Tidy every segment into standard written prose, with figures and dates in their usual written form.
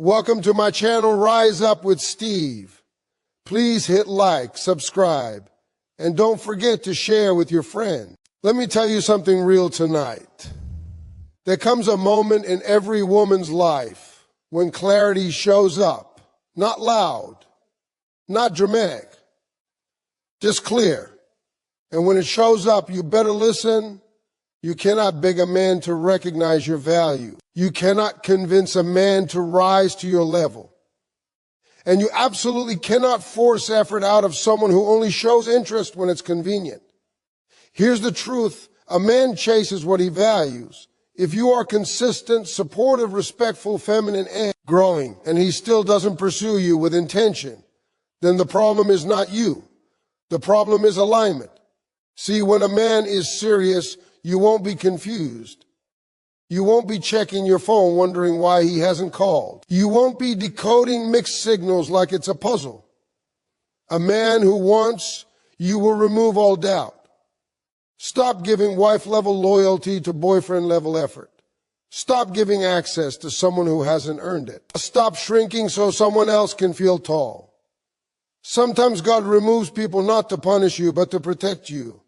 Welcome to my channel, Rise Up with Steve. Please hit like, subscribe, and don't forget to share with your friends. Let me tell you something real tonight. There comes a moment in every woman's life when clarity shows up. Not loud, not dramatic, just clear. And when it shows up, you better listen. You cannot beg a man to recognize your value. You cannot convince a man to rise to your level. And you absolutely cannot force effort out of someone who only shows interest when it's convenient. Here's the truth. A man chases what he values. If you are consistent, supportive, respectful, feminine, and growing, and he still doesn't pursue you with intention, then the problem is not you. The problem is alignment. See, when a man is serious, you won't be confused. You won't be checking your phone wondering why he hasn't called. You won't be decoding mixed signals like it's a puzzle. A man who wants you will remove all doubt. Stop giving wife-level loyalty to boyfriend-level effort. Stop giving access to someone who hasn't earned it. Stop shrinking so someone else can feel tall. Sometimes God removes people not to punish you, but to protect you.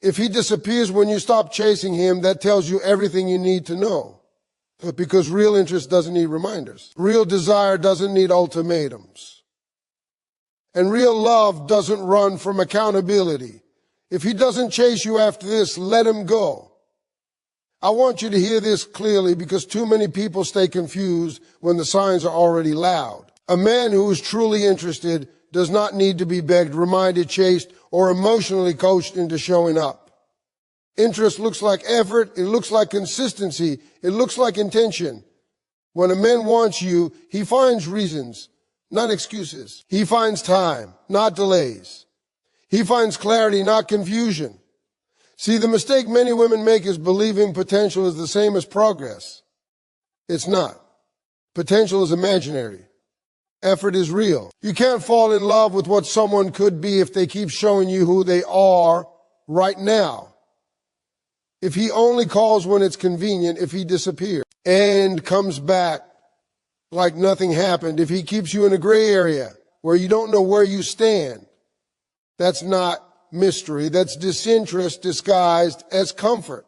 If he disappears when you stop chasing him, that tells you everything you need to know. Because real interest doesn't need reminders. Real desire doesn't need ultimatums. And real love doesn't run from accountability. If he doesn't chase you after this, let him go. I want you to hear this clearly because too many people stay confused when the signs are already loud. A man who is truly interested does not need to be begged, reminded, chased, or emotionally coached into showing up. Interest looks like effort. It looks like consistency. It looks like intention. When a man wants you, he finds reasons, not excuses. He finds time, not delays. He finds clarity, not confusion. See, the mistake many women make is believing potential is the same as progress. It's not. Potential is imaginary. Effort is real. You can't fall in love with what someone could be if they keep showing you who they are right now. If he only calls when it's convenient, if he disappears and comes back like nothing happened, if he keeps you in a gray area where you don't know where you stand, that's not mystery. That's disinterest disguised as comfort.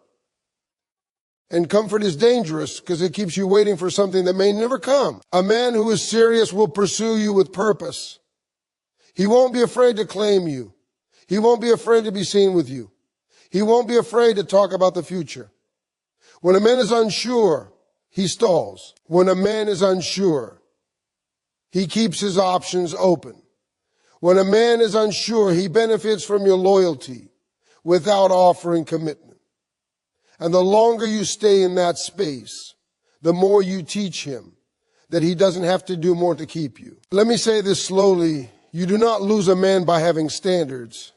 And comfort is dangerous because it keeps you waiting for something that may never come. A man who is serious will pursue you with purpose. He won't be afraid to claim you. He won't be afraid to be seen with you. He won't be afraid to talk about the future. When a man is unsure, he stalls. When a man is unsure, he keeps his options open. When a man is unsure, he benefits from your loyalty without offering commitment. And the longer you stay in that space, the more you teach him that he doesn't have to do more to keep you. Let me say this slowly. You do not lose a man by having standards.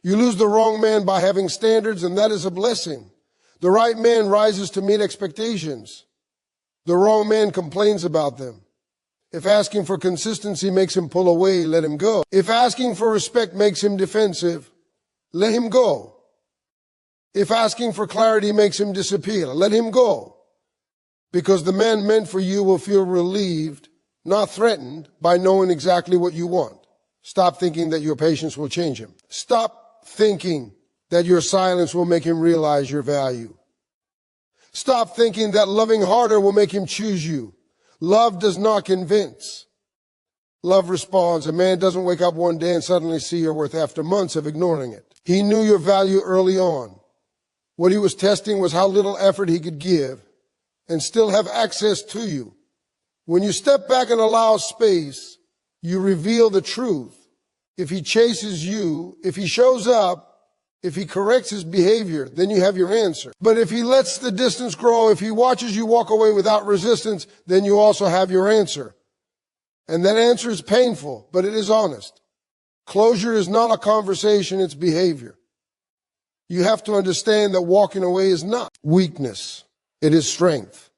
You lose the wrong man by having standards, and that is a blessing. The right man rises to meet expectations. The wrong man complains about them. If asking for consistency makes him pull away, let him go. If asking for respect makes him defensive, let him go. If asking for clarity makes him disappear, let him go. Because the man meant for you will feel relieved, not threatened, by knowing exactly what you want. Stop thinking that your patience will change him. Stop thinking that your silence will make him realize your value. Stop thinking that loving harder will make him choose you. Love does not convince. Love responds. A man doesn't wake up one day and suddenly see your worth after months of ignoring it. He knew your value early on. What he was testing was how little effort he could give and still have access to you. When you step back and allow space, you reveal the truth. If he chases you, if he shows up, if he corrects his behavior, then you have your answer. But if he lets the distance grow, if he watches you walk away without resistance, then you also have your answer. And that answer is painful, but it is honest. Closure is not a conversation, it's behavior. You have to understand that walking away is not weakness. It is strength.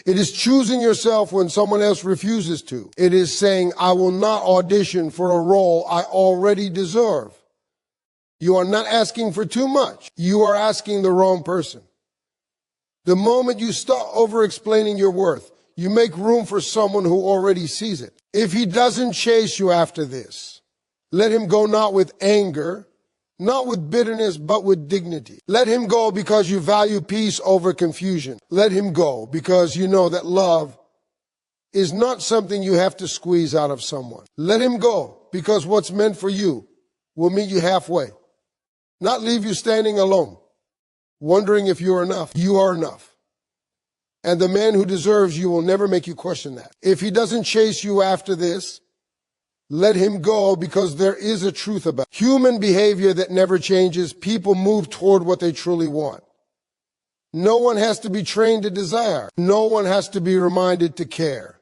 It is choosing yourself when someone else refuses to. It is saying, I will not audition for a role I already deserve. You are not asking for too much. You are asking the wrong person. The moment you stop over-explaining your worth, you make room for someone who already sees it. If he doesn't chase you after this, let him go not with anger, not with bitterness, but with dignity. Let him go because you value peace over confusion. Let him go because you know that love is not something you have to squeeze out of someone. Let him go because what's meant for you will meet you halfway, not leave you standing alone, wondering if you're enough. You are enough. And the man who deserves you will never make you question that. If he doesn't chase you after this, let him go because there is a truth about it. Human behavior that never changes. People move toward what they truly want. No one has to be trained to desire. No one has to be reminded to care.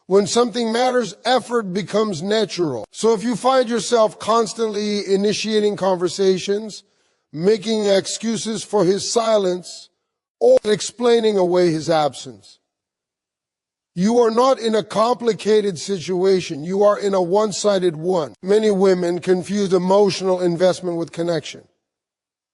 When something matters, effort becomes natural. So if you find yourself constantly initiating conversations, making excuses for his silence, or explaining away his absence, you are not in a complicated situation. You are in a one-sided one. Many women confuse emotional investment with connection.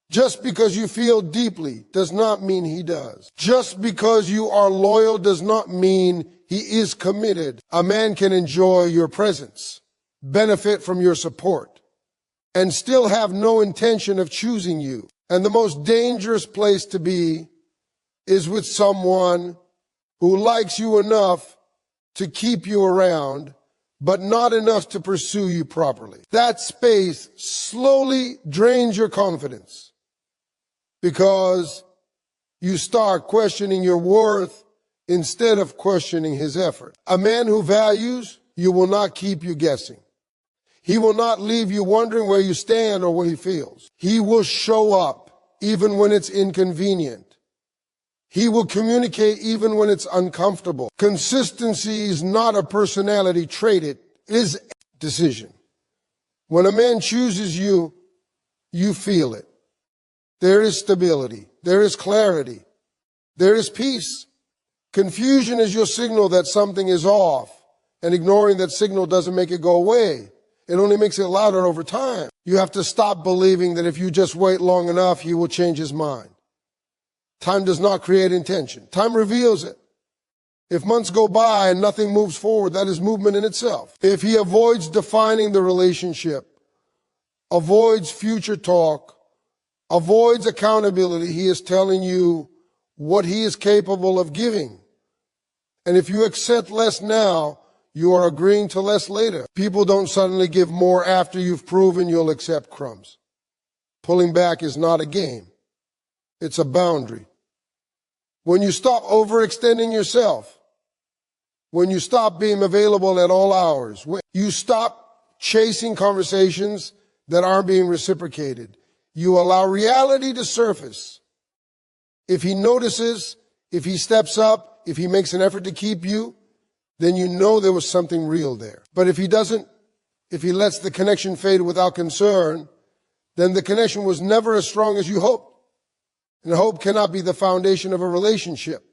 Just because you feel deeply does not mean he does. Just because you are loyal does not mean he is committed. A man can enjoy your presence, benefit from your support, and still have no intention of choosing you. And the most dangerous place to be is with someone who likes you enough to keep you around, but not enough to pursue you properly. That space slowly drains your confidence because you start questioning your worth instead of questioning his effort. A man who values you will not keep you guessing. He will not leave you wondering where you stand or what he feels. He will show up even when it's inconvenient. He will communicate even when it's uncomfortable. Consistency is not a personality trait, it is a decision. When a man chooses you, you feel it. There is stability. There is clarity. There is peace. Confusion is your signal that something is off, and ignoring that signal doesn't make it go away. It only makes it louder over time. You have to stop believing that if you just wait long enough, he will change his mind. Time does not create intention. Time reveals it. If months go by and nothing moves forward, that is movement in itself. If he avoids defining the relationship, avoids future talk, avoids accountability, he is telling you what he is capable of giving. And if you accept less now, you are agreeing to less later. People don't suddenly give more after you've proven you'll accept crumbs. Pulling back is not a game. It's a boundary. When you stop overextending yourself, when you stop being available at all hours, when you stop chasing conversations that aren't being reciprocated, you allow reality to surface. If he notices, if he steps up, if he makes an effort to keep you, then you know there was something real there. But if he doesn't, if he lets the connection fade without concern, then the connection was never as strong as you hoped. And hope cannot be the foundation of a relationship.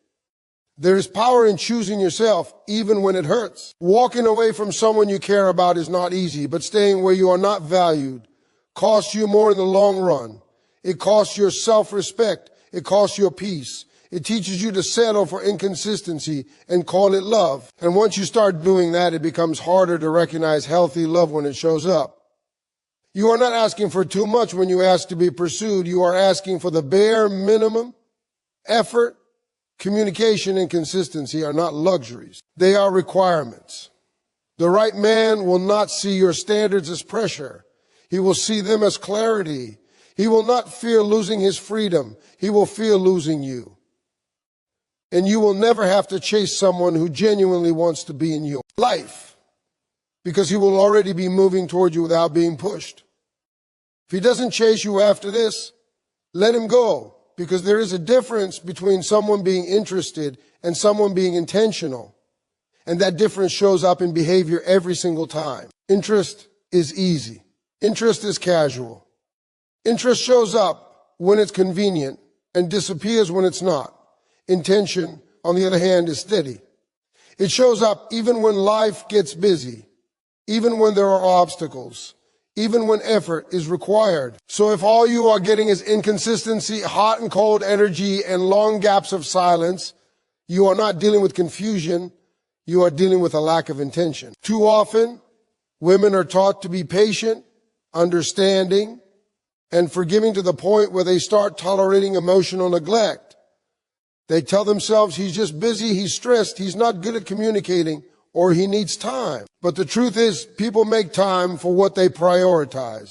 There is power in choosing yourself, even when it hurts. Walking away from someone you care about is not easy, but staying where you are not valued costs you more in the long run. It costs your self-respect. It costs your peace. It teaches you to settle for inconsistency and call it love. And once you start doing that, it becomes harder to recognize healthy love when it shows up. You are not asking for too much when you ask to be pursued. You are asking for the bare minimum. Effort, communication, and consistency are not luxuries. They are requirements. The right man will not see your standards as pressure. He will see them as clarity. He will not fear losing his freedom. He will fear losing you. And you will never have to chase someone who genuinely wants to be in your life, because he will already be moving toward you without being pushed. If he doesn't chase you after this, let him go, because there is a difference between someone being interested and someone being intentional. And that difference shows up in behavior every single time. Interest is easy. Interest is casual. Interest shows up when it's convenient and disappears when it's not. Intention, on the other hand, is steady. It shows up even when life gets busy, even when there are obstacles, even when effort is required. So if all you are getting is inconsistency, hot and cold energy, and long gaps of silence, You are not dealing with confusion. You are dealing with a lack of intention. Too often, women are taught to be patient, understanding, and forgiving to the point where they start tolerating emotional neglect. They tell themselves he's just busy, he's stressed, he's not good at communicating, or he needs time. But the truth is, people make time for what they prioritize.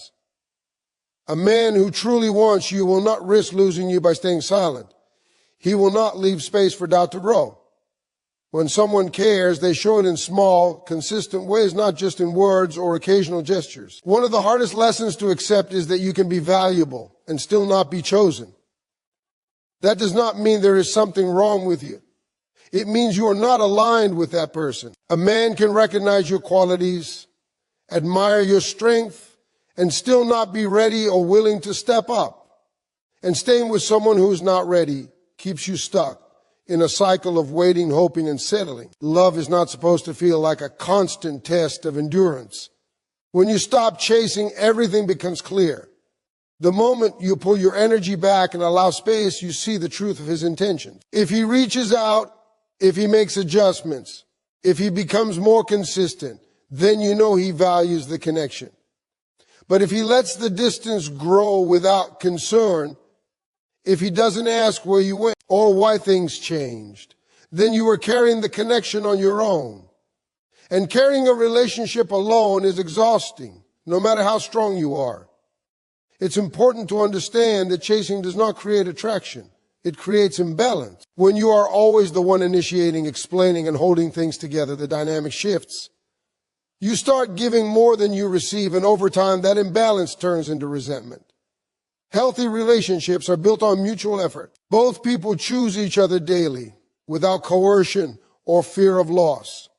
A man who truly wants you will not risk losing you by staying silent. He will not leave space for doubt to grow. When someone cares, they show it in small, consistent ways, not just in words or occasional gestures. One of the hardest lessons to accept is that you can be valuable and still not be chosen. That does not mean there is something wrong with you. It means you are not aligned with that person. A man can recognize your qualities, admire your strength, and still not be ready or willing to step up. And staying with someone who is not ready keeps you stuck in a cycle of waiting, hoping, and settling. Love is not supposed to feel like a constant test of endurance. When you stop chasing, everything becomes clear. The moment you pull your energy back and allow space, you see the truth of his intentions. If he reaches out, if he makes adjustments, if he becomes more consistent, then you know he values the connection. But if he lets the distance grow without concern, if he doesn't ask where you went or why things changed, then you are carrying the connection on your own. And carrying a relationship alone is exhausting, no matter how strong you are. It's important to understand that chasing does not create attraction. It creates imbalance. When you are always the one initiating, explaining, and holding things together, the dynamic shifts. You start giving more than you receive, and over time, that imbalance turns into resentment. Healthy relationships are built on mutual effort. Both people choose each other daily without coercion or fear of loss.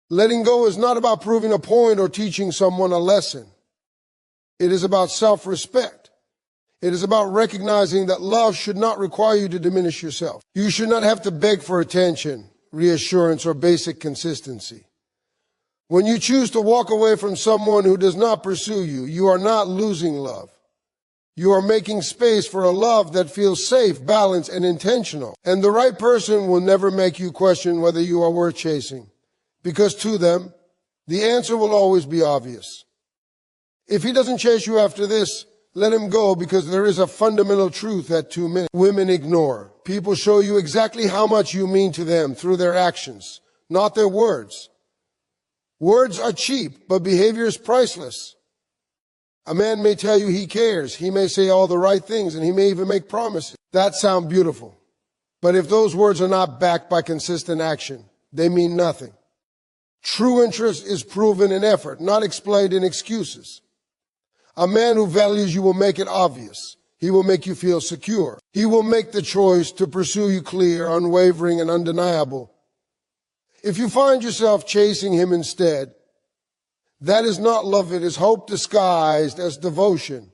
Letting go is not about proving a point or teaching someone a lesson. It is about self-respect. It is about recognizing that love should not require you to diminish yourself. You should not have to beg for attention, reassurance, or basic consistency. When you choose to walk away from someone who does not pursue you, you are not losing love. You are making space for a love that feels safe, balanced, and intentional. And the right person will never make you question whether you are worth chasing, because to them, the answer will always be obvious. If he doesn't chase you after this, let him go, because there is a fundamental truth that too many women ignore. People show you exactly how much you mean to them through their actions, not their words. Words are cheap, but behavior is priceless. A man may tell you he cares, he may say all the right things, and he may even make promises. That sounds beautiful. But if those words are not backed by consistent action, they mean nothing. True interest is proven in effort, not explained in excuses. A man who values you will make it obvious. He will make you feel secure. He will make the choice to pursue you clear, unwavering, and undeniable. If you find yourself chasing him instead, that is not love, it is hope disguised as devotion.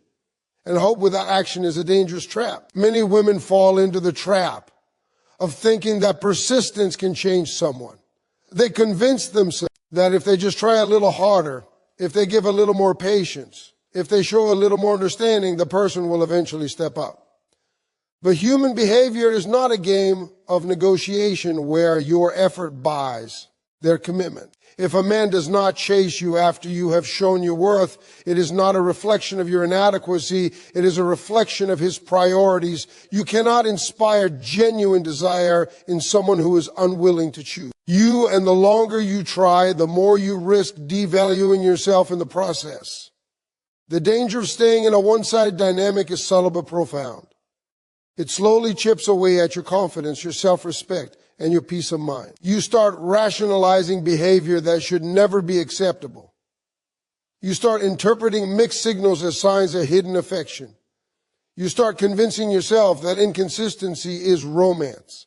And hope without action is a dangerous trap. Many women fall into the trap of thinking that persistence can change someone. They convince themselves that if they just try a little harder, if they give a little more patience, if they show a little more understanding, the person will eventually step up. But human behavior is not a game of negotiation where your effort buys their commitment. If a man does not chase you after you have shown your worth, it is not a reflection of your inadequacy. It is a reflection of his priorities. You cannot inspire genuine desire in someone who is unwilling to choose. And the longer you try, the more you risk devaluing yourself in the process. The danger of staying in a one-sided dynamic is subtle but profound. It slowly chips away at your confidence, your self-respect, and your peace of mind. You start rationalizing behavior that should never be acceptable. You start interpreting mixed signals as signs of hidden affection. You start convincing yourself that inconsistency is romance.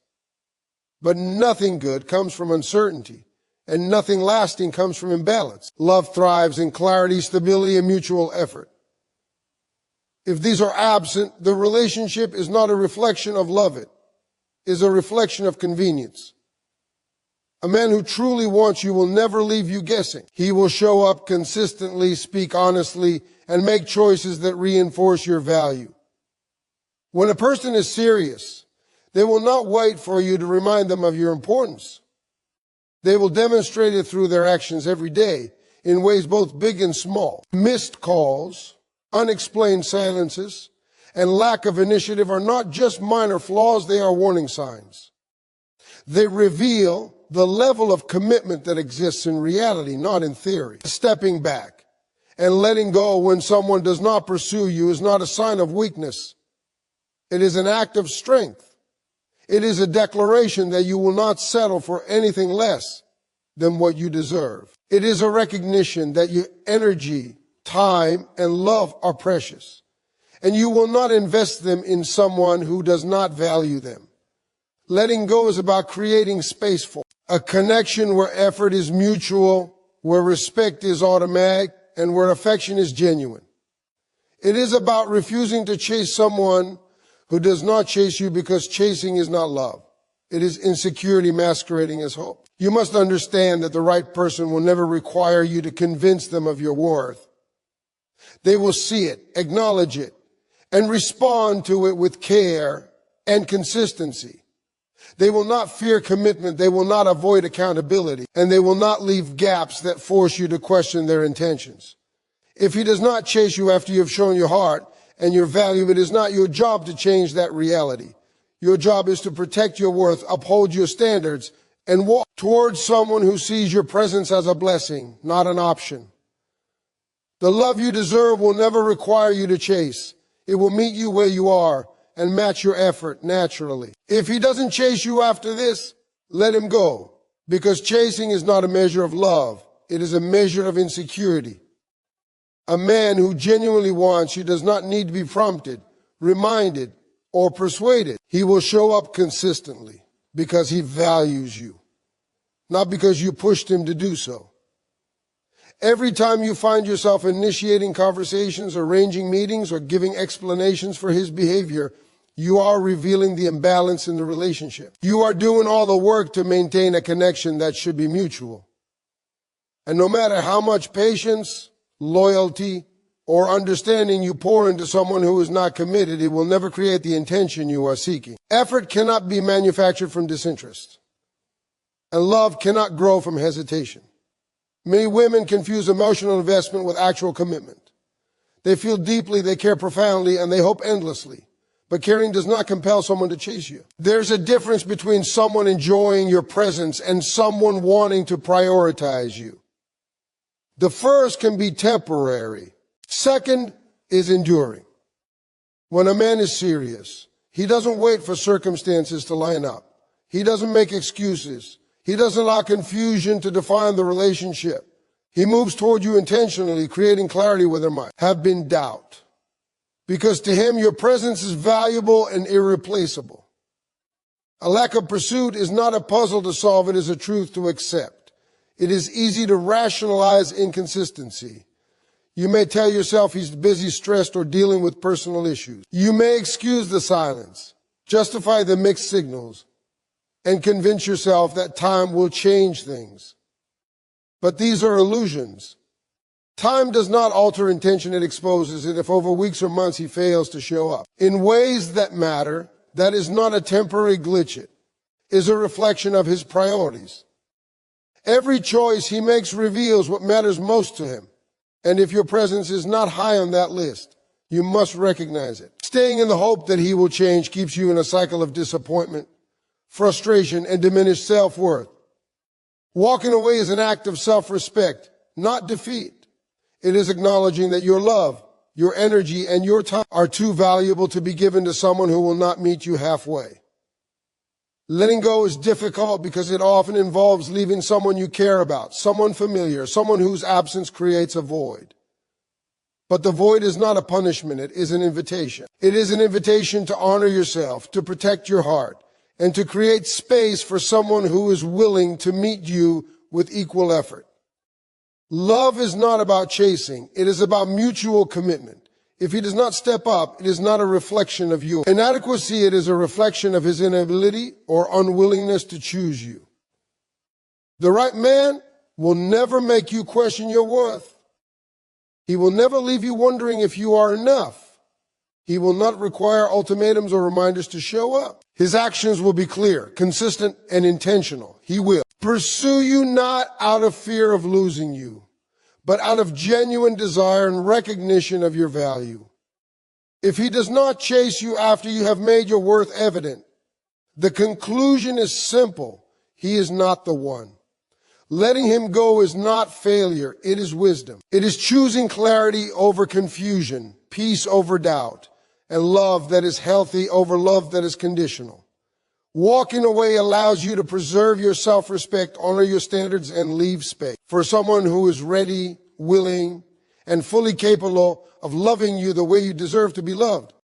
But nothing good comes from uncertainty, and nothing lasting comes from imbalance. Love thrives in clarity, stability, and mutual effort. If these are absent, the relationship is not a reflection of love. It is a reflection of convenience. A man who truly wants you will never leave you guessing. He will show up consistently, speak honestly, and make choices that reinforce your value. When a person is serious, They will not wait for you to remind them of your importance. They will demonstrate it through their actions every day in ways both big and small. Missed calls, unexplained silences, and lack of initiative are not just minor flaws, they are warning signs. They reveal the level of commitment that exists in reality, not in theory. Stepping back and letting go when someone does not pursue you is not a sign of weakness. It is an act of strength. It is a declaration that you will not settle for anything less than what you deserve. It is a recognition that your energy, time, and love are precious, and you will not invest them in someone who does not value them. Letting go is about creating space for a connection where effort is mutual, where respect is automatic, and where affection is genuine. It is about refusing to chase someone who does not chase you, because chasing is not love. It is insecurity masquerading as hope. You must understand that the right person will never require you to convince them of your worth. They will see it, acknowledge it, and respond to it with care and consistency. They will not fear commitment. They will not avoid accountability, and they will not leave gaps that force you to question their intentions. If he does not chase you after you have shown your heart and your value, it is not your job to change that reality. Your job is to protect your worth, uphold your standards, and walk towards someone who sees your presence as a blessing, not an option. The love you deserve will never require you to chase. It will meet you where you are and match your effort naturally. If he doesn't chase you after this, let him go, because chasing is not a measure of love. It is a measure of insecurity. A man who genuinely wants you does not need to be prompted, reminded, or persuaded. He will show up consistently because he values you, not because you pushed him to do so. Every time you find yourself initiating conversations, arranging meetings, or giving explanations for his behavior, you are revealing the imbalance in the relationship. You are doing all the work to maintain a connection that should be mutual. And no matter how much patience, loyalty, or understanding you pour into someone who is not committed, it will never create the intention you are seeking. Effort cannot be manufactured from disinterest, and love cannot grow from hesitation. Many women confuse emotional investment with actual commitment. They feel deeply, they care profoundly, and they hope endlessly. But caring does not compel someone to chase you. There's a difference between someone enjoying your presence and someone wanting to prioritize you. The first can be temporary. Second is enduring. When a man is serious, he doesn't wait for circumstances to line up. He doesn't make excuses. He doesn't allow confusion to define the relationship. He moves toward you intentionally, creating clarity where there might have been doubt. Because to him, your presence is valuable and irreplaceable. A lack of pursuit is not a puzzle to solve. It is a truth to accept. It is easy to rationalize inconsistency. You may tell yourself he's busy, stressed, or dealing with personal issues. You may excuse the silence, justify the mixed signals, and convince yourself that time will change things. But these are illusions. Time does not alter intention, it exposes it. If over weeks or months he fails to show up in ways that matter, that is not a temporary glitch. It is a reflection of his priorities. Every choice he makes reveals what matters most to him. And if your presence is not high on that list, you must recognize it. Staying in the hope that he will change keeps you in a cycle of disappointment, frustration, and diminished self-worth. Walking away is an act of self-respect, not defeat. It is acknowledging that your love, your energy, and your time are too valuable to be given to someone who will not meet you halfway. Letting go is difficult because it often involves leaving someone you care about, someone familiar, someone whose absence creates a void. But the void is not a punishment, it is an invitation. It is an invitation to honor yourself, to protect your heart, and to create space for someone who is willing to meet you with equal effort. Love is not about chasing, it is about mutual commitment. If he does not step up, it is not a reflection of you. Inadequacy, it is a reflection of his inability or unwillingness to choose you. The right man will never make you question your worth. He will never leave you wondering if you are enough. He will not require ultimatums or reminders to show up. His actions will be clear, consistent, and intentional. He will pursue you not out of fear of losing you, but out of genuine desire and recognition of your value. If he does not chase you after you have made your worth evident, the conclusion is simple. He is not the one. Letting him go is not failure. It is wisdom. It is choosing clarity over confusion, peace over doubt, and love that is healthy over love that is conditional. Walking away allows you to preserve your self-respect, honor your standards, and leave space for someone who is ready, willing, and fully capable of loving you the way you deserve to be loved.